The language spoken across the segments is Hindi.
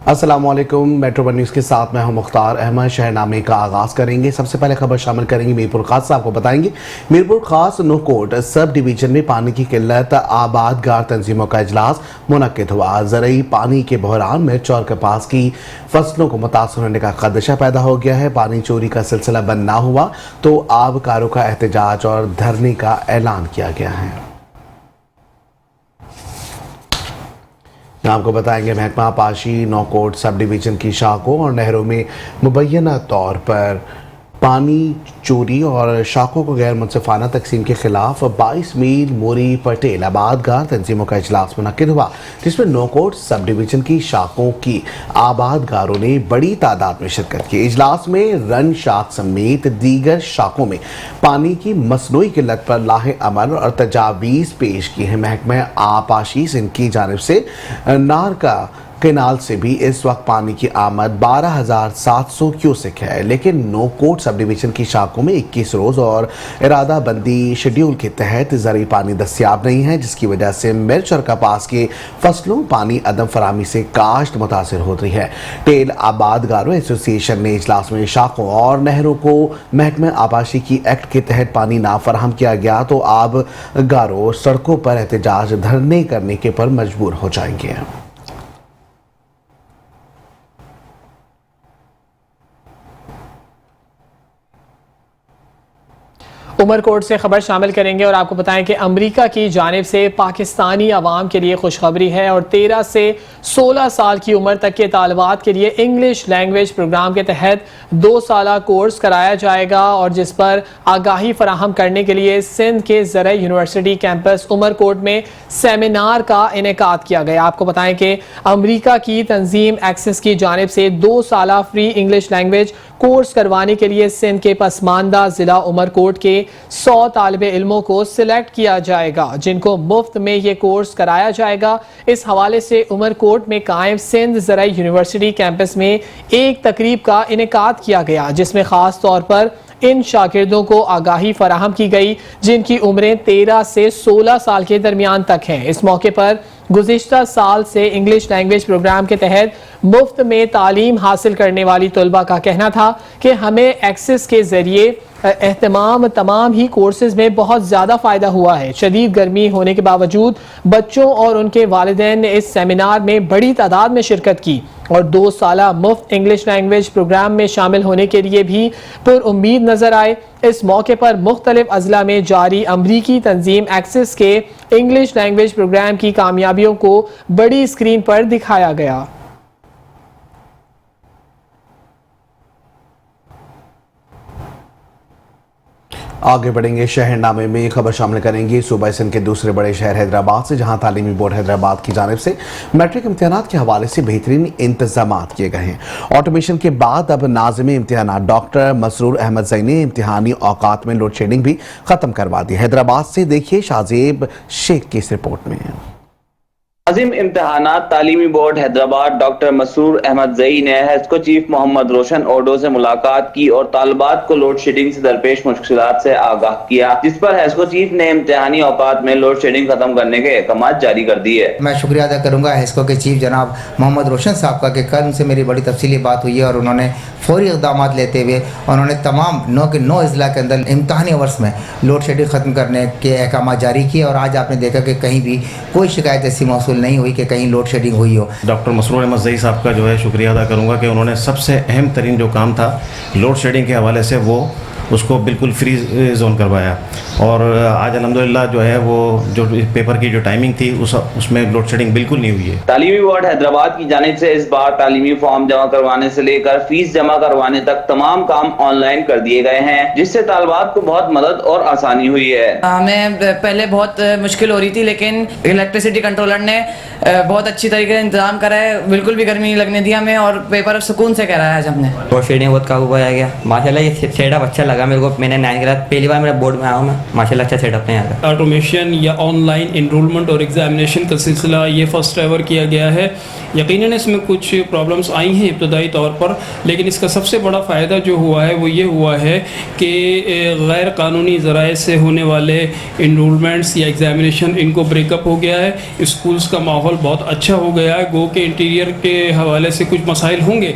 अस्सलामुअलैकुम। मेट्रो वन न्यूज़ के साथ मैं हूं मुख्तार अहमद। शहरनामे का आगाज़ करेंगे। सबसे पहले खबर शामिल करेंगे मीरपुर खास साहब को बताएंगे। मीरपुर खास नोकोट सब डिवीजन में पानी की किल्लत, आबादगार तंजीमों का इजलास मुनक्किद हुआ। ज़रूरी पानी के बहरान मिर्च और कपास की फसलों को मुतासर होने का खदशा पैदा हो गया है। पानी चोरी का सिलसिला बंद ना हुआ तो आबकारों का एहतजाज और धरने का ऐलान किया गया है। आपको बताएंगे महकमा पाशी नौकोट सब डिवीजन की शाखों और नहरों में मुबैना तौर पर पानी चोरी और शाखों को गैर मुनसिफाना तकसीम के खिलाफ 22 मील मोरी पटेल आबादगार तंजीमों का इजलास मुनक्किद हुआ, जिसमें नौकोट सब डिवीजन की शाखों की आबादगारों ने बड़ी तादाद में शिरकत की। इजलास में रन शाख समेत दीगर शाखों में पानी की मसनूई किल्लत पर लाहे अमल और तजावीज़ पेश की है। महकमा आपाशी सिंध की जानिब से नारका केनाल से भी इस वक्त पानी की आमद 12,700 क्यूसेक है, लेकिन नोकोट सब डिवीजन की शाखों में 21 रोज और इरादा बंदी शेड्यूल के तहत ज़रूरी पानी दस्तियाब नहीं है, जिसकी वजह से मिर्च और कपास के फसलों पानी अदम फरामी से काश्त मुतासर हो रही है। टेल आबादगारों एसोसिएशन ने इजलास में शाखों और नहरों को महकमा आबाशी की एक्ट के तहत पानी ना फराहम किया गया तो आबगारों सड़कों पर एहतजाज धरने करने के पर मजबूर हो जाएंगे। उमरकोट से खबर शामिल करेंगे और आपको बताएं कि अमेरिका की जानिब से पाकिस्तानी अवाम के लिए खुशखबरी है और 13 से 16 साल की उम्र तक के तालिबात के लिए इंग्लिश लैंग्वेज प्रोग्राम के तहत 2 साला कोर्स कराया जाएगा और जिस पर आगाही फराहम करने के लिए सिंध के ज़राई यूनिवर्सिटी कैंपस उमरकोट में सेमिनार का इनेकाद किया गया। आपको बताएं कि अमेरिका की तंजीम एक्सिस की जानिब से 2 साला फ्री इंग्लिश लैंग्वेज कोर्स करवाने के लिए सिंध के पसमानदा ज़िला उमरकोट के 100 तालिबे इल्मों को सिलेक्ट किया जाएगा, जिनको मुफ्त में ये कोर्स कराया जाएगा। इस हवाले से उमरकोट में कायम सिंध ज़राई यूनिवर्सिटी कैंपस में एक तकरीब का इनेकाद किया गया, जिसमें खास तौर पर इन शागिर्दों को आगाही फराहम की गई जिनकी उम्रें 13 से 16 साल के दरमियान तक हैं। इस मौके पर गुज़िश्ता साल से इंग्लिश लैंग्वेज प्रोग्राम के तहत मुफ्त में तालीम हासिल करने वाली तलबा का कहना था कि हमें एक्सेस के ज़रिए एहतमाम तमाम ही कोर्सेज में बहुत ज़्यादा फ़ायदा हुआ है। शदीद गर्मी होने के बावजूद बच्चों और उनके वालिदैन ने इस सेमिनार में बड़ी तादाद में शिरकत की और 2 साला मुफ्त इंग्लिश लैंग्वेज प्रोग्राम में शामिल होने के लिए भी पुरउम्मीद नजर आए। इस मौके पर मुख्तलिफ अजला में जारी अमरीकी तंजीम एक्सिस के इंग्लिश लैंग्वेज प्रोग्राम की कामयाबियों को बड़ी स्क्रीन पर दिखाया गया। आगे बढ़ेंगे। शहरनामे में खबर शामिल करेंगे सूबा सिंध के दूसरे बड़े शहर हैदराबाद से, जहां तालीमी बोर्ड हैदराबाद की जानिब से मैट्रिक इम्तिहानात के हवाले से बेहतरीन इंतजामात किए गए हैं। ऑटोमेशन के बाद अब नाज़िम इम्तिहानात डॉक्टर मसरूर अहमद ज़ई ने इम्तिहानी औकात में लोड शेडिंग भी खत्म करवा दी। हैदराबाद से देखिए शाहजेब शेख की इस रिपोर्ट में। नाज़िम इम्तिहानात तालीमी बोर्ड हैदराबाद डॉक्टर मसरूर अहमद ज़ई ने हेस्को चीफ मोहम्मद रोशन ओडो से मुलाकात की और तालिबात को लोड शेडिंग से दरपेश मुश्किलात से आगाह किया, जिस पर हेस्को चीफ ने इम्तिहानी औकात में लोड शेडिंग खत्म करने के अहकाम जारी कर दिए। मैं शुक्रिया अदा करूंगा हेस्को के चीफ जनाब मोहम्मद रोशन साहब का कि कल उनसे मेरी बड़ी तफसीली बात हुई है और उन्होंने फौरी इक़दाम लेते हुए उन्होंने तमाम 9 के 9 अजला के अंदर इम्तिहानी वर्ष में लोड शेडिंग खत्म करने के अहकाम जारी किए और आज आपने देखा कि कहीं भी कोई शिकायत ऐसी मौसूल नहीं हुई कि कहीं लोड शेडिंग हुई हो। डॉक्टर मसरूर अहमद ज़ई साहब का जो है शुक्रिया अदा करूंगा कि उन्होंने सबसे अहम तरीन जो काम था लोड शेडिंग के हवाले से वो उसको बिल्कुल फ्री जोन करवाया और आज अल्हम्दुलिल्लाह जो है वो जो पेपर की जो टाइमिंग थी उसमें लोड शेडिंग बिल्कुल नहीं हुई है। तालीमी बोर्ड हैदराबाद की जानिब से इस बार तालीमी फॉर्म जमा करवाने से लेकर फीस जमा करवाने तक तमाम काम ऑनलाइन कर दिए गए हैं, जिससे तालिबात को बहुत मदद और आसानी हुई है। हमें पहले बहुत मुश्किल हो रही थी, लेकिन इलेक्ट्रिसिटी कंट्रोलर ने बहुत अच्छी तरीके से इंतजाम करा है, बिल्कुल भी गर्मी नहीं लगने दी हमें और पेपर सुकून से कराया आज हमने। लोड शेडिंग बहुत काबू पाया गया, माशाल्लाह ये सेटअप अच्छा लगा लगा मेरे को। मैंने 9th क्लास पहली बार मेरा बोर्ड में आया हूँ मैं, माशाल्लाह अच्छा सेटअप है यहाँ का। ऑटोमेशन या ऑनलाइन इनरोलमेंट और एग्जामिनेशन का सिलसिला ये फ़र्स्ट एवर किया गया है। यकीनन इसमें कुछ प्रॉब्लम्स आई हैं इब्तदाई तौर पर, लेकिन इसका सबसे बड़ा फ़ायदा जो हुआ है वो ये हुआ है कि गैर कानूनी ज़राए से होने वाले इनरोलमेंट्स या एग्ज़ामिनेशन इनको ब्रेकअप हो गया है। स्कूल्स का माहौल बहुत अच्छा हो गया है। गो के इंटीरियर के हवाले से कुछ मसाइल होंगे,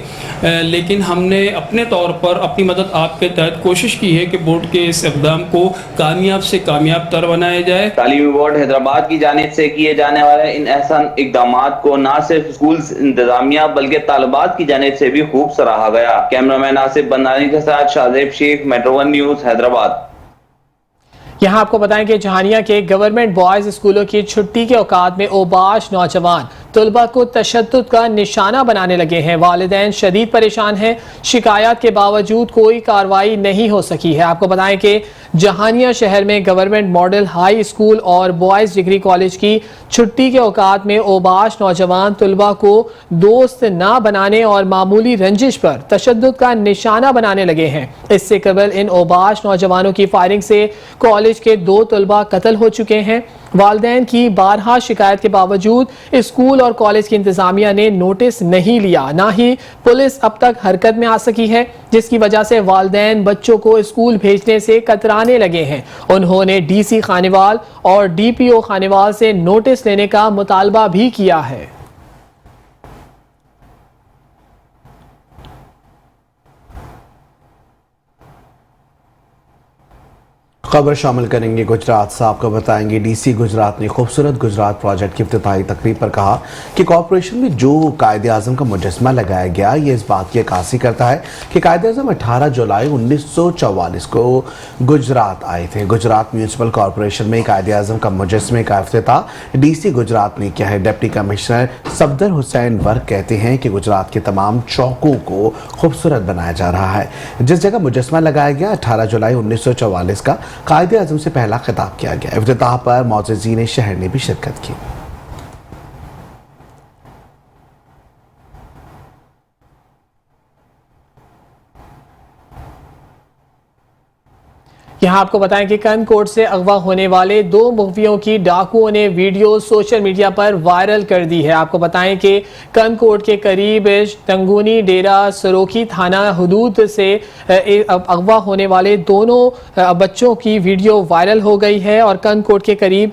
लेकिन हमने अपने तौर पर अपनी मदद आपके तहत कोशिश की है कि बोर्ड के इस इक़दाम को कामयाब से कामयाब तर बनाया जाए। तालीमी बोर्ड हैदराबाद की जानिब से किए जाने वाले इन एहसान इक़दामात को न सिर्फ स्कूल्स इंतजामिया बल्कि तालिबात की जानिब से भी खूब सराहा गया। कैमरामैन आसिफ बंदानी के साथ शाहजेब शेख, मेट्रो 1 न्यूज़, हैदराबाद। यहाँ आपको बताएं कि जहानिया के गवर्नमेंट बॉयज स्कूलों की छुट्टी के औकात में ओबाश नौजवान तलबा को तशद्दुद का निशाना बनाने लगे हैं। वालिदैन शदीद परेशान हैं। शिकायत के बावजूद कोई कार्रवाई नहीं हो सकी है। आपको बताएं कि जहानिया शहर में गवर्नमेंट मॉडल हाई स्कूल और बॉयज़ डिग्री कॉलेज की छुट्टी के औकात में ओबाश नौजवान तलबा को दोस्त ना बनाने और मामूली रंजिश पर तशद्दुद का निशाना बनाने लगे हैं। इससे कबल इन ओबाश नौजवानों की फायरिंग से कॉलेज के 2 तलबा कत्ल हो चुके हैं। वालिदैन की बारहा शिकायत के बावजूद स्कूल और कॉलेज की इंतजामिया ने नोटिस नहीं लिया, ना ही पुलिस अब तक हरकत में आ सकी है, जिसकी वजह से वालिदैन बच्चों को स्कूल भेजने से कतराने लगे हैं। उन्होंने DC खानेवाल और DPO खानेवाल से नोटिस लेने का मुतालबा भी किया है। खबर शामिल करेंगे गुजरात से। आपको बताएंगे DC गुजरात ने खूबसूरत गुजरात प्रोजेक्ट की इफ्तिताही तकरीब पर कहा कि कॉरपोरेशन में जो कायदे आज़म का मुजस्मा लगाया गया ये इस बात की अक्कासी करता है कि कायदे आज़म 18 जुलाई 1944 को गुजरात आए थे। गुजरात म्यूनसिपल कॉरपोरेशन में कायदे आज़म का मुजस्मे का इफ्तिताह DC गुजरात ने किया है। Deputy commissioner Safdar Hussain work कहते हैं कि गुजरात के तमाम चौकों को खूबसूरत बनाया जा रहा है। जिस जगह मुजस्मा लगाया गया 18 जुलाई 1944 का कायदे आज़म से पहला खिताब किया गया। इफ्तिताह पर मौजूदीन शहर ने भी शिरकत की। यहाँ आपको बताएं कि कनकोट से अगवा होने वाले 2 मुखबियों की डाकुओं ने वीडियो सोशल मीडिया पर वायरल कर दी है। आपको बताएं कि कनकोट के करीब तंगूनी डेरा सरोखी थाना हदूद से अगवा होने वाले दोनों बच्चों की वीडियो वायरल हो गई है और कनकोट के करीब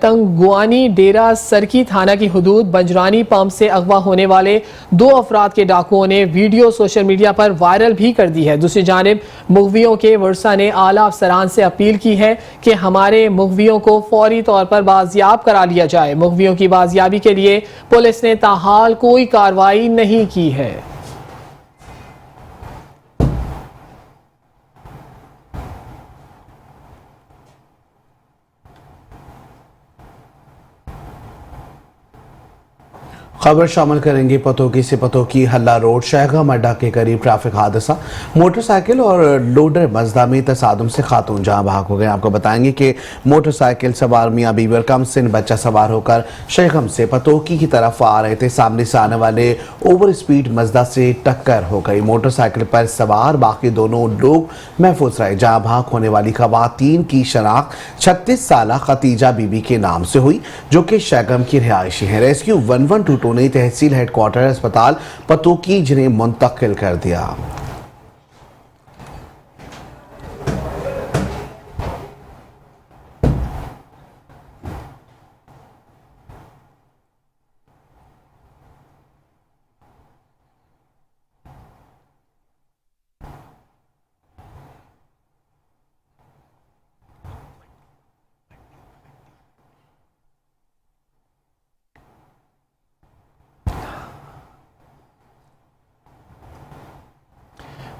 तंगुआनी डेरा सरकी थाना की हदूद बंजरानी पंप से अगवा होने वाले 2 अफराद के डाकुओं ने वीडियो सोशल मीडिया पर वायरल भी कर दी है। दूसरी जानिब मुखबियों के वर्सा ने आला अफसरान से अपील की है कि हमारे मुखबियों को फौरी तौर पर बाजियाब करा लिया जाए। मुखबियों की बाजियाबी के लिए पुलिस ने ताहाल कोई कार्रवाई नहीं की है। खबर शामिल करेंगे पतोकी से। पतोकी हल्ला रोड शहगम अड्डा के करीब ट्रैफिक हादसा, मोटरसाइकिल और लोडर मजदा में तसादुम से खातून जहां भाग हो गए। आपको बताएंगे कि मोटरसाइकिल सवार मियां बीवी और कम सिन बच्चा सवार होकर शहगम से पतोकी की तरफ आ रहे थे। सामने से आने वाले ओवर स्पीड मजदा से टक्कर हो गई। मोटरसाइकिल पर सवार बाकी दोनों लोग महफूज रहे। जहां भाग होने वाली खवातीन की शनाख्त 36 साल खतीजा बीबी के नाम से हुई, जो कि शहगम की रिहायशी है। रेस्क्यू 112 ने तहसील हेडक्वार्टर अस्पताल पतोकी जिन्हें मुंतकिल कर दिया।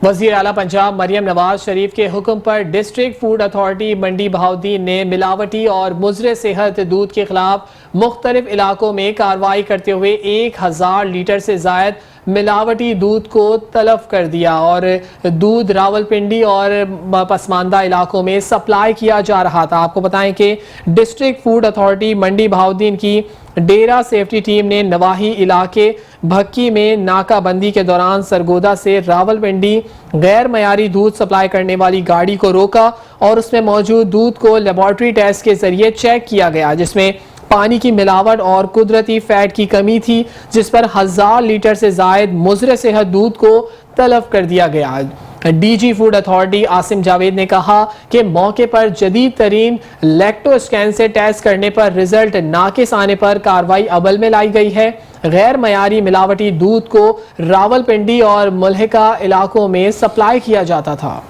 वज़ीर आला पंजाब मरियम नवाज शरीफ के हुक्म पर डिस्ट्रिक्ट फूड अथॉरिटी मंडी बहाउद्दीन ने मिलावटी और मुज़र सेहत दूध के खिलाफ मुख्तलिफ इलाकों में कार्रवाई करते हुए 1000 लीटर से ज़ायद मिलावटी दूध को तलब कर दिया और दूध रावलपिंडी और पसमानदा इलाकों में सप्लाई किया जा रहा था। आपको बताएं कि डिस्ट्रिक्ट फूड अथॉरिटी मंडी बहाउद्दीन की डेरा सेफ्टी टीम ने नवाही इलाके भक्की में नाकाबंदी के दौरान सरगोदा से रावलपिंडी गैर मयारी दूध सप्लाई करने वाली गाड़ी को रोका और उसमें मौजूद दूध को लेबोरेटरी टेस्ट के जरिए चेक किया गया, जिसमें पानी की मिलावट और कुदरती फैट की कमी थी, जिस पर 1000 लीटर से जायद मुज़र सेहत दूध को तलब कर दिया गया। DG food authority Asim Javed ने कहा कि मौके पर जदीद तरीन लैक्टो स्कैन से टेस्ट करने पर रिजल्ट नाकिस आने पर कार्रवाई अमल में लाई गई है। गैर मयारी मिलावटी दूध को रावलपिंडी और मुल्हिका इलाकों में सप्लाई किया जाता था।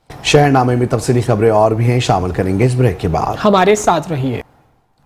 शहरनामे में तफसीली खबरें और भी हैं, शामिल करेंगे इस ब्रेक के बाद। हमारे साथ रहिए।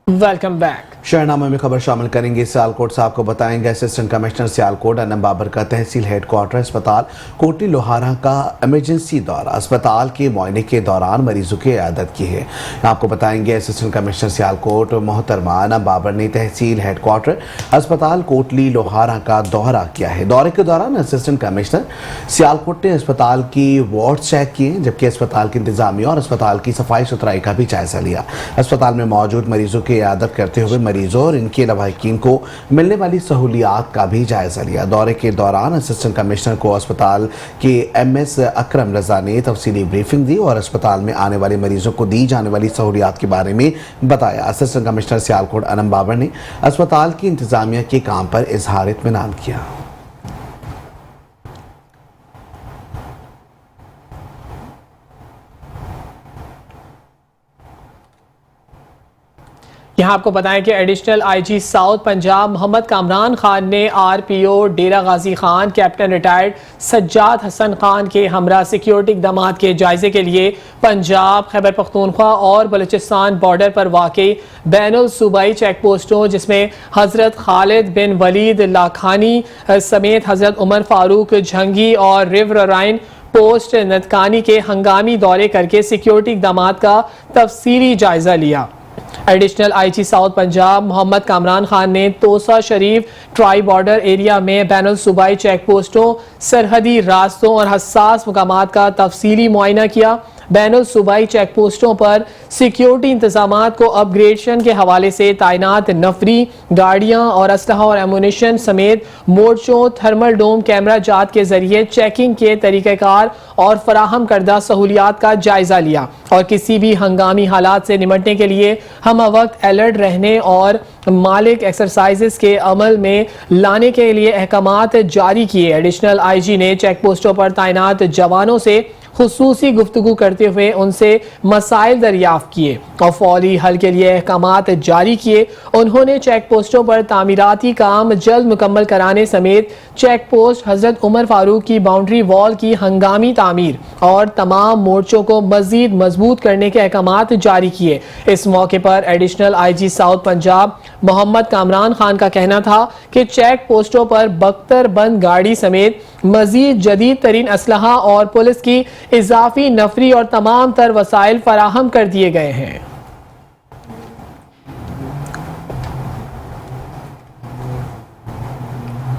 Welcome back. शहरनामे में खबर शामिल करेंगे। सियालकोट साहब को बताएंगे असिस्टेंट कमिश्नर सियालकोट अनम बाबर का तहसील हेडक्वार्टर अस्पताल कोटली लोहारा का इमरजेंसी दौरा। अस्पताल के मुआयने के दौरान मरीजों की इयादत की है। आपको बताएंगे असिस्टेंट कमिश्नर सियालकोट मोहतरमा अनम बाबर ने तहसील हेडक्वार्टर अस्पताल कोटली लोहारा का दौरा किया है। दौरे के दौरान असिस्टेंट कमिश्नर सियालकोट ने अस्पताल की वार्ड चेक किए, जबकि अस्पताल की इंतजामिया और अस्पताल की सफाई सुथराई का भी जायजा लिया। अस्पताल में मौजूद मरीजों की इयादत करते हुए मरीजों और इनके लवाहिकीन को मिलने वाली सहूलियात का भी जायजा लिया। दौरे के दौरान असिस्टेंट कमिश्नर को अस्पताल के MS अकरम रजा ने तफसीली ब्रीफिंग दी और अस्पताल में आने वाले मरीजों को दी जाने वाली सहूलियात के बारे में बताया। असिस्टेंट कमिश्नर सियालकोट अनम बाबर ने अस्पताल की इंतजामिया के काम पर इजहार इत्मीनान किया। यहाँ आपको बताएं कि additional IG south Punjab Mohammad Kamran Khan ने RPO Dera Ghazi Khan captain retired Sajjad Hasan Khan के हमरा सिक्योरिटी इक़दामात के जायजे के लिए पंजाब, खैबर पख्तूनख्वा और बलूचिस्तान बॉर्डर पर वाक़ई बैनुल सूबाई चेक पोस्टों, जिसमें हज़रत खालिद बिन वलीद लाखानी समेत हज़रत उमर फारूक झंगी और रिवराइन पोस्ट नदकानी के हंगामी दौरे करके सिक्योरिटी इक़दामात का तफसीली जायजा लिया। Additional IG south Punjab Mohammad Kamran Khan ने Taunsa Sharif tri border area में बैनुल सूबाई चेक पोस्टों, सरहदी रास्तों और हसास मुकामात का तफसीली मुआयना किया। बैनुल सूबाई चेक पोस्टों पर सिक्योरिटी इंतजामात को अपग्रेडेशन के हवाले से तैनात नफरी गाड़ियां और असलहा और एमुनिशन समेत मोर्चों, थर्मल डोम कैमरा जात के जरिए चेकिंग के तरीक़ेकार और फराहम करदा सहूलियात का जायजा लिया और किसी भी हंगामी हालात से निपटने के लिए हम वक्त अलर्ट रहने और मालिक एक्सरसाइजेस के अमल में लाने के लिए अहकामात जारी किए। एडिशनल IG ने चेक पोस्टों पर तैनात जवानों से खुसूसी गुफ्तगू करते हुए उनसे मसाइल दरियाफ्त किए और फौरी हल के लिए अहकामात जारी किए। उन्होंने चेक पोस्टों पर तामीराती काम जल्द मुकम्मल कराने समेत चेक पोस्ट हजरत उमर फारूक की बाउंड्री वॉल की हंगामी तामीर और तमाम मोर्चों को मजीद मजबूत करने के अहकामात जारी किए। इस मौके पर additional IG south Punjab Mohammad Kamran Khan का कहना था कि चेक पोस्टों पर बख्तर बंद गाड़ी समेत मजीद जदीद तरीन असलहा और पुलिस की इजाफी नफरी और तमाम तर वसाइल फराहम कर दिए गए हैं।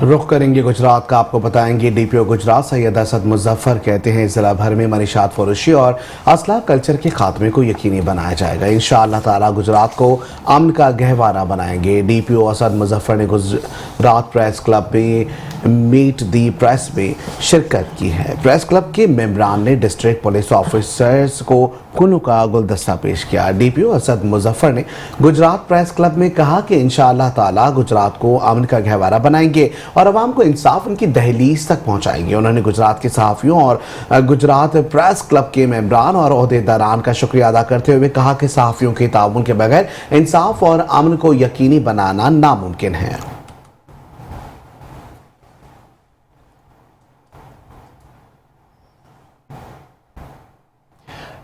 रुख करेंगे गुजरात का। आपको बताएंगे DPO गुजरात सैयद असद मुजफ्फर कहते हैं जिला भर में मनीशात फरोशी और असला कल्चर के खात्मे को यकीनी बनाया जाएगा। इंशाअल्लाह ताला गुजरात को अमन का गहवारा बनाएंगे। DPO असद मुजफ्फर ने गुजरात प्रेस क्लब में मीट दी प्रेस में शिरकत की है। प्रेस क्लब के मेंबरान ने डिस्ट्रिक्ट पुलिस ऑफिसर्स को कुल्लू का गुलदस्ता पेश किया। DPO असद मुजफ्फर ने गुजरात प्रेस क्लब में कहा कि इंशाअल्लाह ताला गुजरात को अमन का गहवारा बनाएंगे और अवाम को इंसाफ उनकी दहलीज तक पहुंचाएंगे। उन्होंने गुजरात के सहाफ़ियों और गुजरात प्रेस क्लब के मेंबरान और ओहदेदारान का शुक्रिया अदा करते हुए कहा कि सहाफ़ियों के ताउन के बगैर इंसाफ और अमन को यकीनी बनाना नामुमकिन है।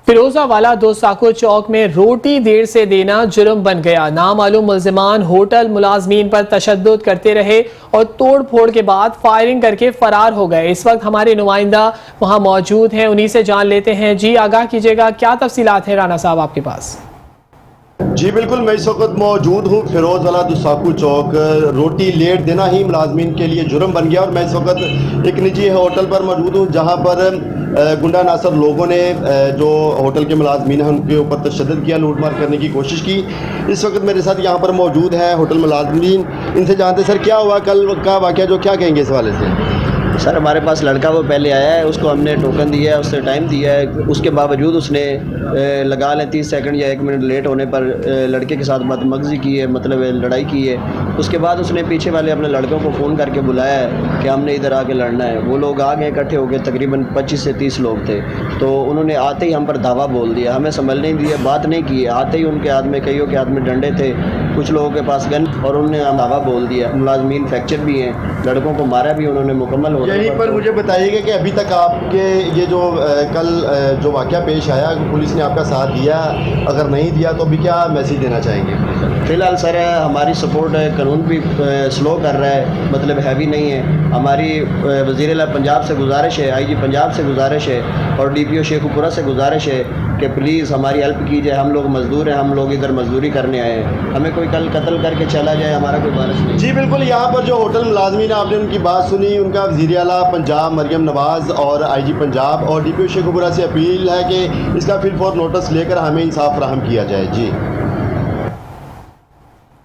फिरोजावाला दो साको चौक में रोटी देर से देना जुर्म बन गया। नामालूम मुल्जिमान होटल मुलाजमीन पर तशद्दुद करते रहे और तोड़ फोड़ के बाद फायरिंग करके फरार हो गए। इस वक्त हमारे नुमाइंदा वहां मौजूद हैं, उन्हीं से जान लेते हैं। जी आगाह कीजिएगा, क्या तफसीलात है राना साहब आपके पास? जी बिल्कुल, मैं इस वक्त मौजूद हूँ फिरोज वाला दुसाकू चौक। रोटी लेट देना ही मुलाजमीन के लिए जुर्म बन गया और मैं इस वक्त एक निजी होटल पर मौजूद हूँ जहाँ पर गुंडा नासर लोगों ने जो होटल के मुलाजमीन हैं उनके ऊपर तशद्दुद किया, लूटमार करने की कोशिश की। इस वक्त मेरे साथ यहाँ पर मौजूद है होटल मुलाजमीन, इनसे जानते सर क्या हुआ कल का वाक़या, जो क्या कहेंगे इस हवाले से। सर हमारे पास लड़का वो पहले आया है, उसको हमने टोकन दिया है, उससे टाइम दिया है, उसके बावजूद उसने लगा लें 30 सेकंड या 1 मिनट लेट होने पर लड़के के साथ बदतमीज़ी की है, मतलब लड़ाई की है। उसके बाद उसने पीछे वाले अपने लड़कों को फ़ोन करके बुलाया है कि हमने इधर आके लड़ना है। वो लोग आ गए इकट्ठे हो गए, तकरीबन 25 से 30 लोग थे। तो उन्होंने आते ही हम पर धावा बोल दिया, हमें संभल नहीं दिया, बात नहीं की। आते ही उनके हाथ में कईयों के हाथ में डंडे थे, कुछ लोगों के पास गन, और उन्होंने धावा बोल दिया। मुलाजमीन फ्रैक्चर भी हैं, लड़कों को मारा भी उन्होंने मुकम्मल हो। यहीं पर मुझे बताइएगा कि अभी तक आपके ये जो कल जो वाक़या पेश आया, पुलिस ने आपका साथ दिया, अगर नहीं दिया तो अभी क्या मैसेज देना चाहेंगे। फ़िलहाल सर हमारी सपोर्ट है, कानून भी स्लो कर रहा है, मतलब हैवी नहीं है। हमारी वज़ीर-ए-आला पंजाब से गुजारिश है, IG पंजाब से गुजारिश है और DPO शेखुपुरा से गुजारिश है कि प्लीज़ हमारी हेल्प कीजिए। हम लोग मज़दूर हैं, हम लोग इधर मज़दूरी करने आए हैं, हमें कोई कल कत्ल करके चला जाए, हमारा कोई बारिश नहीं। जी बिल्कुल, यहाँ पर जो होटल मुलाजमीन आपने उनकी बात सुनी, उनका वज़ीर-ए-आला पंजाब मरियम नवाज़ और IG पंजाब और DPO शेखुपुरा से अपील है कि इसका फिल फॉर नोटिस लेकर हमें इंसाफ फराहम किया जाए। जी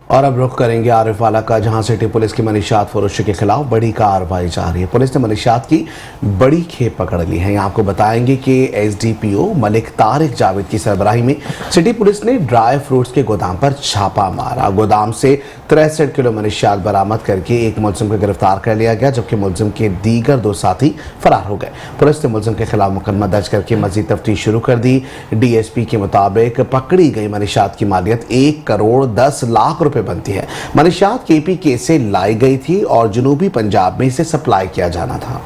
और अब रुख करेंगे आरिफ वाला का, जहां सिटी पुलिस की मनीषात फरोशी के खिलाफ बड़ी कार्रवाई जारी है। पुलिस ने मनीषात की बड़ी खेप पकड़ ली है। आपको बताएंगे कि SDPO मलिक तारिक जावेद की सरबराही में सिटी पुलिस ने ड्राई फ्रूट्स के गोदाम पर छापा मारा। गोदाम से 63 किलो मनीषात बरामद करके एक मुलजिम को गिरफ्तार कर लिया गया, जबकि मुलजिम के दीगर 2 साथी फरार हो गए। पुलिस ने मुलजिम के खिलाफ मुकदमा दर्ज करके मजीद तफ्तीश शुरू कर दी। DSP के मुताबिक पकड़ी गई मनीषात की मालियत 1 करोड़ 10 लाख रुपए बनती है। मनीषात KPK से लाई गई थी और जनूबी पंजाब में इसे सप्लाई किया जाना था।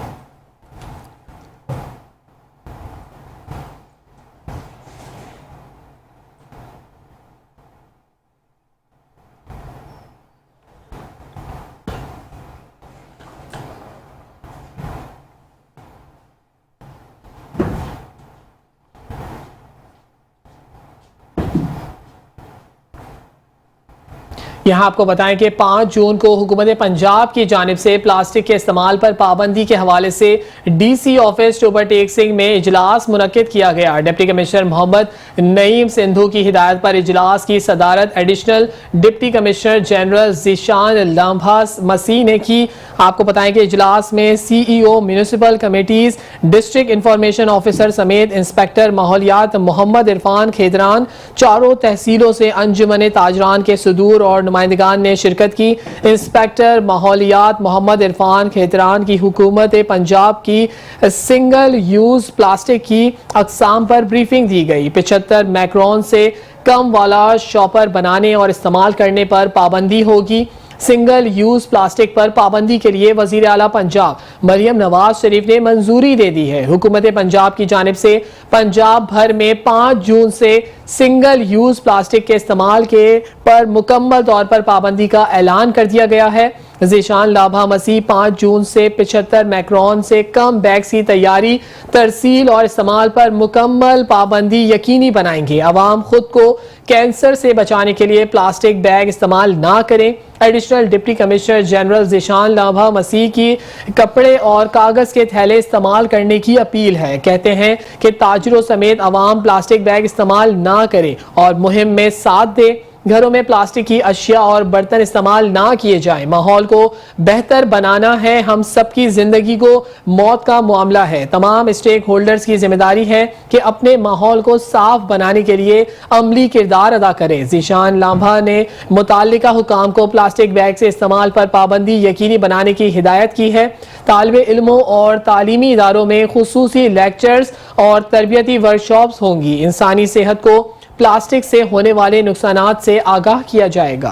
यहाँ आपको बताएं कि 5 जून को हुकूमत पंजाब की जानिब से प्लास्टिक के इस्तेमाल पर पाबंदी के हवाले से DC ऑफिस ओवरटेक सिंह में इजलास मुनक्किद किया गया। डिप्टी कमिश्नर मोहम्मद नईम सिंधु की हिदायत पर इजलास की सदारत additional deputy commissioner general Zeeshan Lambha Masih ने की। आपको बताएं कि इजलास में CEO municipal committees, district information officer समेत इंस्पेक्टर माहौलियात मोहम्मद इरफान खेदरान, चारों तहसीलों से अंजुमन ताजरान के सुदूर और नुमाइंदगान ने शिरकत की। इंस्पेक्टर माहौलियात मोहम्मद इरफान खेतरान की हुकूमत पंजाब की सिंगल यूज प्लास्टिक की अकसाम पर ब्रीफिंग दी गई। 75 माइक्रोन से कम वाला शॉपर बनाने और इस्तेमाल करने पर पाबंदी होगी। सिंगल यूज प्लास्टिक पर पाबंदी के लिए वजीर आला पंजाब मरियम नवाज शरीफ ने मंजूरी दे दी है। हुकूमत पंजाब की जानिब से पंजाब भर में 5 जून से सिंगल यूज प्लास्टिक के इस्तेमाल के पर मुकम्मल तौर पर पाबंदी का ऐलान कर दिया गया है। ज़ीशान लाभा मसीह 5 जून से 75 माइक्रोन से कम बैग्स की तैयारी, तरसील और इस्तेमाल पर मुकम्मल पाबंदी यकीनी बनाएंगे। आवाम खुद को कैंसर से बचाने के लिए प्लास्टिक बैग इस्तेमाल ना करें। Additional deputy commissioner general Zeeshan लाभा मसीह की कपड़े और कागज़ के थैले इस्तेमाल करने की अपील है। कहते हैं कि ताजरों समेत आवाम प्लास्टिक बैग इस्तेमाल ना करें और मुहिम में साथ दे। घरों में प्लास्टिक की अशिया और बर्तन इस्तेमाल ना किए जाएं। माहौल को बेहतर बनाना है हम सबकी जिंदगी को मौत का मामला है। तमाम स्टेक होल्डर्स की जिम्मेदारी है कि अपने माहौल को साफ बनाने के लिए अमली किरदार अदा करें। ज़ीशान लांभा ने मुताल्लिका हुकाम को प्लास्टिक बैग से इस्तेमाल पर पाबंदी यकीनी बनाने की हिदायत की है। तालिबे इल्मों और तालीमी इदारों में खुसूसी लेक्चर्स और तरबियती वर्कशॉप्स होंगी। इंसानी सेहत को प्लास्टिक से होने वाले नुकसानात से आगाह किया जाएगा।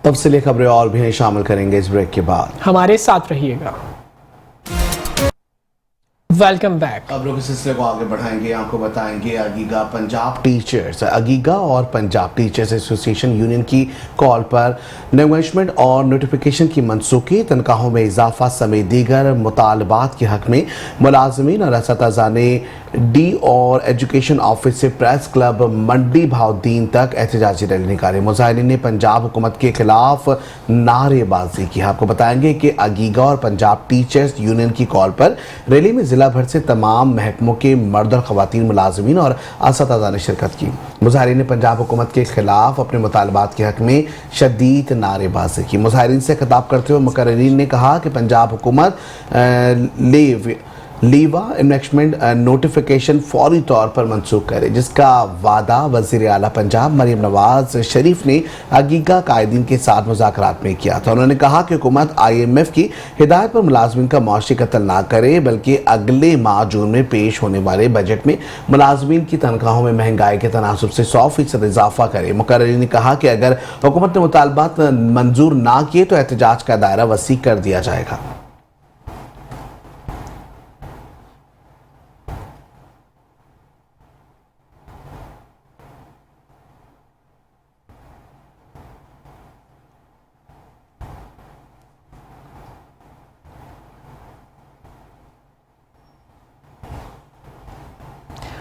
तफसीली खबरें और भी शामिल करेंगे इस ब्रेक के बाद, हमारे साथ रहिएगा। Welcome back. खबरों के सिलसिले को आगे बढ़ाएंगे। आपको बताएंगे अगीगा पंजाब टीचर्स, अगीगा और पंजाब टीचर्स एसोसिएशन यूनियन की कॉल पर नेगोशिएशन और नोटिफिकेशन की मनसूखी, तनख्वाहों में इजाफा समेत दीगर मुतालबात के हक में मुलाजमीन और असतज़ा ने डी और एजुकेशन ऑफिस से प्रेस क्लब मंडी भावदीन तक एहतजाजी रैली निकाली। मुजाहिरीन ने पंजाब हुकूमत के खिलाफ नारेबाजी की। आपको बताएंगे कि अगीगा और पंजाब टीचर्स यूनियन की कॉल पर रैली में जिला भर से तमाम महकमों के मर्द और खवातीन मुलाजमीन और असतज़ा ने शिरकत की। मुजाहिरीन ने पंजाब हुकूमत के खिलाफ अपने मुतालबात के हक में शदीद नारेबाजी की। मुजाहिरीन से खिताब करते हुए मुकर्रिरीन ने कहा कि पंजाब हुकूमत लीवा इन्वेस्टमेंट नोटिफिकेशन फौरी तौर पर मनसूख करे, जिसका वादा वज़ीर आला पंजाब मरीम नवाज शरीफ ने अगीगा कायदीन के साथ मुज़ाकरात में किया था। उन्होंने कहा कि हुकूमत IMF की हिदायत पर मुलाजमीन का माशी कत्ल ना करे, बल्कि अगले माह जून में पेश होने वाले बजट में मुलाजमीन की तनख्वाहों में महंगाई के तनासुब से 100% इजाफा करे। मुकर्रिरीन ने कहा कि अगर हुकूमत ने मुतालबात मंजूर ना किए तो एहतजाज का दायरा वसी कर दिया जाएगा।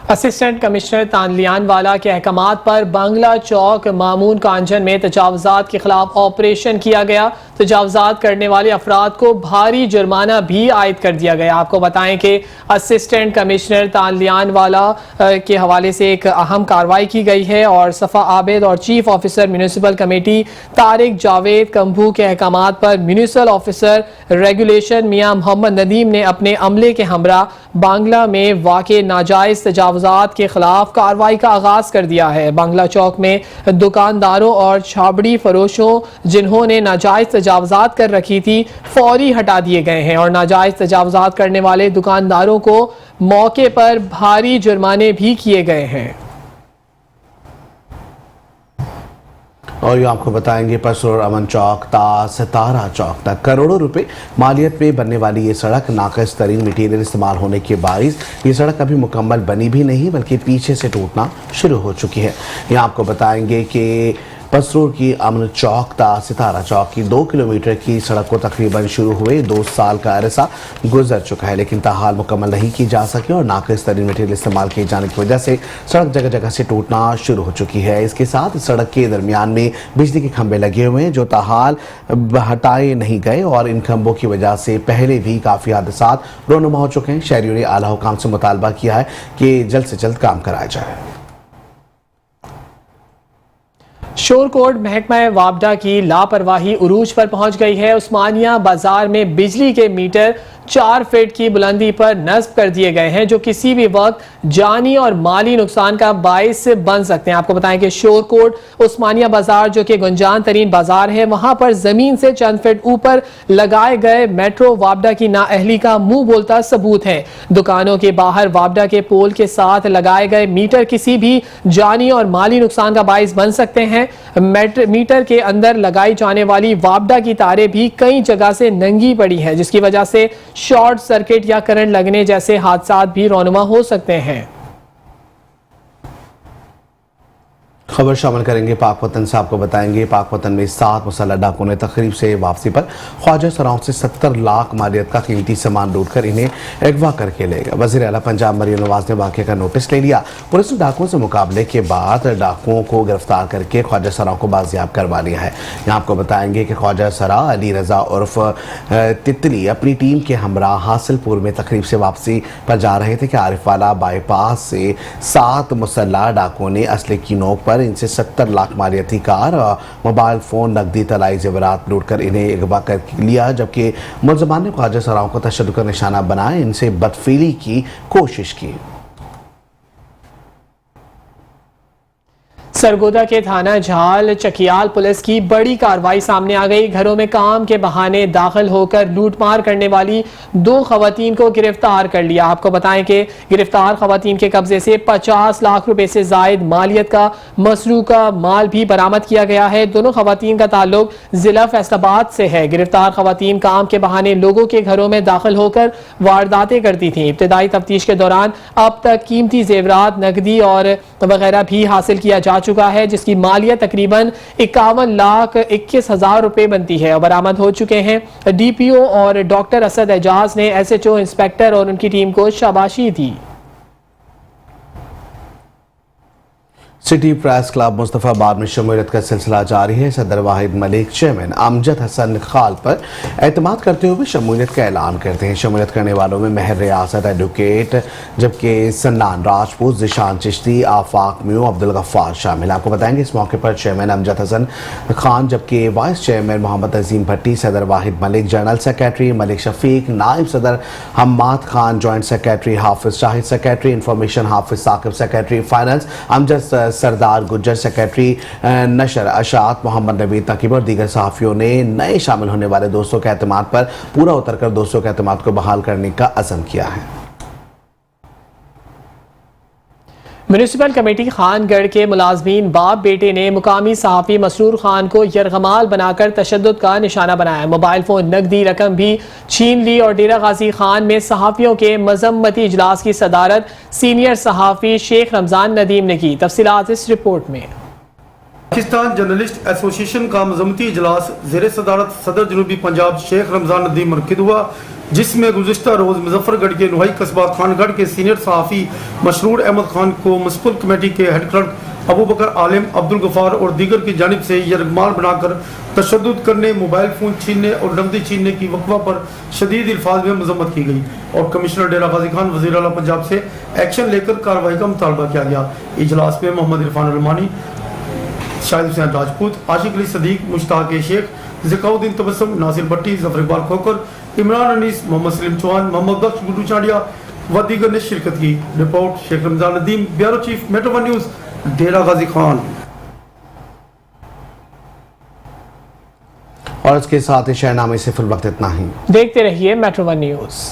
असिस्टेंट कमिश्नर तानलियान वाला के अहकामात पर बांग्ला चौक मामून कांजन में तजावजात के खिलाफ ऑपरेशन किया गया। तजावजात करने वाले अफराद को भारी जुर्माना भी आयद कर दिया गया। आपको बताएं कि असिस्टेंट कमिश्नर तानलियान वाला के हवाले से एक अहम कार्रवाई की गई है और सफ़ा आबिद और chief officer municipal committee Tariq Javed Kambhu के अहकामात पर municipal officer regulation Mian Mohammad Nadeem ने अपने अमले के हमरा बांग्ला में वाक़े नाजायज़ तजावजात के खिलाफ कार्रवाई का आगाज कर दिया है। बांग्ला चौक में दुकानदारों और छाबड़ी फरोशों जिन्होंने नाजायज़ तजावजात कर रखी थी फौरी हटा दिए गए हैं और नाजायज़ तजावजात करने वाले दुकानदारों को मौके पर भारी जुर्माने भी किए गए हैं। और ये आपको बताएंगे पसरोर अमन चौक ता सितारा चौक तक करोड़ों रुपए मालियत में बनने वाली ये सड़क नाक़िस तरीन मटीरियल इस्तेमाल होने के बाइस ये सड़क अभी मुकम्मल बनी भी नहीं बल्कि पीछे से टूटना शुरू हो चुकी है। यहाँ आपको बताएंगे कि पसरोर की अमन चौक ता सितारा चौक की 2 किलोमीटर की सड़क को तकरीबन शुरू हुए 2 साल का अरसा गुजर चुका है, लेकिन ताहाल मुकम्मल नहीं की जा सकी और नाक़िस तरीन मटीरियल इस्तेमाल किए जाने की वजह से सड़क जगह जगह से टूटना शुरू हो चुकी है। इसके साथ सड़क के दरमियान में बिजली के खंभे लगे हुए हैं जो ताहाल हटाए नहीं गए और इन खंभों की वजह से पहले भी काफ़ी हादसा रोनुमा हो चुके हैं। शहरियों ने आला हुकाम से मुतालबा किया है कि जल्द से जल्द काम कराया जाए। शोरकोट महकमा वापडा की लापरवाही उरूज पर पहुंच गई है। उस्मानिया बाजार में बिजली के मीटर 4 फीट की बुलंदी पर नस्ब कर दिए गए हैं जो किसी भी वक्त जानी और माली नुकसान का बाइस बन सकते हैं। आपको बताएं कि शोरकोट उस्मानिया बाजार जो कि गुंजान तरीन बाजार है वहां पर जमीन से चंद फीट ऊपर लगाए गए मेट्रो वापडा की नाअहली का मुंह बोलता सबूत है। दुकानों के बाहर वापडा के पोल के साथ लगाए गए मीटर किसी भी जानी और माली नुकसान का बाइस बन सकते हैं। मीटर के अंदर लगाई जाने वाली वापडा की तारें भी कई जगह से नंगी पड़ी हैं जिसकी वजह से शॉर्ट सर्किट या करंट लगने जैसे हादसा भी रौनुमा हो सकते हैं। खबर शामिल करेंगे पाक वतन से। आपको बताएंगे पाक वतन में 7 मुसल्लह डाकुओं ने तकरीब से वापसी पर ख्वाजा सराओं से 70 लाख मालियत का कीमती सामान लूट कर इन्हें अगवा करके ले गए। वज़ीर आला पंजाब मरीम नवाज ने वाक़े का नोटिस ले लिया। पुलिस ने डाकुओं से मुकाबले के बाद डाकुओं को गिरफ्तार करके ख्वाजा सराओं को बाजियाब करवा लिया है। यहाँ आपको बताएंगे कि ख्वाजा सरा अली रजा उर्फ तितली अपनी टीम के हमरा हासिलपुर में तकरीब से वापसी पर जा रहे थे कि आरिफवाला बाईपास से 7 मुसल्लह डाकुओं ने असले की नोक पर इनसे 70 लाख मालियती कार, मोबाइल फ़ोन, नकदी, तलाई जेवरात लूट कर इन्हें अगवा कर लिया, जबकि मुलज़मान ने ख्वाजा सराओं को तशद्दुद का निशाना बनाए इनसे बदफीली की कोशिश की। सरगोदा के थाना झाल चकियाल पुलिस की बड़ी कार्रवाई सामने आ गई। घरों में काम के बहाने दाखिल होकर लूटमार करने वाली 2 खवातीन को गिरफ्तार कर लिया। आपको बताएं कि गिरफ्तार खवातीन के कब्जे से 50 लाख रुपए से जायद मालियत का मसरूका माल भी बरामद किया गया है। दोनों खवातीन का ताल्लुक जिला फैसलाबाद से है। गिरफ्तार खवातीन काम के बहाने लोगों के घरों में दाखिल होकर वारदातें करती थी। इब्तदाई तफ्तीश के दौरान अब तक कीमती जेवरात, नकदी और वगैरह भी हासिल किया जा चुका है जिसकी मालियत तकरीबन 51,21,000 रुपए बनती है और बरामद हो चुके हैं। DPO और डॉक्टर असद एजाज ने SHO इंस्पेक्टर और उनकी टीम को शाबाशी दी। सिटी प्रेस क्लब मुस्तफ़ाबाद में शमूलियत का सिलसिला जारी है। सदर वाहिद मलिक चेयरमैन अमजद हसन खाल पर एतमाद करते हुए शमूलियत का ऐलान करते हैं। शमूलियत करने वालों में महर रियासत एडवोकेट, जबकि सन्नान राजपूत, जिशान चिश्ती, आफाक म्यू, अब्दुल गफ्फार शामिल। आपको बताएंगे इस मौके पर चेयरमैन अमजद हसन खान, जबकि वाइस चेयरमैन मोहम्मद अजीम भट्टी, सदर वाहिद मलिक, जनरल सेक्रेटरी मलिक शफीक, नायब सदर हम्माद खान, जॉइंट सेक्रेटरी हाफिज शाहिद, सेक्रेटरी इंफॉर्मेशन हाफिज साकिब, सेक्रेटरी फाइनेंस अमजद सरदार गुज्जर, सेक्रेटरी नशर अशात मोहम्मद नबी तकीब और दीगर सहाफ़ियों ने नए शामिल होने वाले दोस्तों के एतमाद पर पूरा उतरकर दोस्तों के एतमाद को बहाल करने का अज़म किया है। म्यूनिसिपल कमेटी खानगढ़ के मुलाजमीन बाप बेटे ने मुकामी सहाफ़ी मसरूर खान को यरगमाल बनाकर तशद्दुद का निशाना बनाया। मोबाइल फ़ोन, नकदी रकम भी छीन ली और डेरा गाजी खान में सहाफ़ियों के मजम्मती इजलास की सदारत सीनियर सहाफ़ी शेख रमज़ान नदीम ने की। तफसीलात इस रिपोर्ट में। पाकिस्तान जर्नलिस्ट एसोसिएशन का मजम्मती इजलास ज़ेरे सदारत सदर जनूबी पंजाब शेख रमज़ान नदीम मुनक़िद हुआ, जिसमें गुज़िश्ता रोज़ मुजफ्फरगढ़ के नुहाई कस्बा खानगढ़ के सीनियर सहाफ़ी मशरूर अहमद खान को म्युनिसिपल कमेटी के हेड क्लर्क अबू बकर आलिम, अब्दुल गफ्फार और दीगर की जानिब से यरगमाल बनाकर तशद्दुद करने, मोबाइल फ़ोन छीनने और नकदी छीनने की वक़्वा पर शदीद अल्फाज में मजम्मत की गई और कमिश्नर डेरा गाजी खान वज़ीर आला पंजाब से एक्शन लेकर कार्रवाई का मुतालबा किया गया। इजलास में मोहम्मद इरफान अलमानी, शाहिद हुसैन राजपूत, आशिक अली सदीक, मुश्ताक शेख, ज़िकाउद्दीन तबस्सुम, नासिर भट्टी, जफर इकबाल खोकर, इमरान अनीस, मोहम्मद सलीम चौहान, मोहम्मद बख्श गुड्डू चाड़िया व दीगर ने शिरकत की। Report Sheikh Ramzan Nadeem, bureau chief metro one news, Dera Ghazi Khan. और इसके साथ ही शहनामे से फिल वक्त इतना ही। देखते रहिए मेट्रो वन न्यूज़।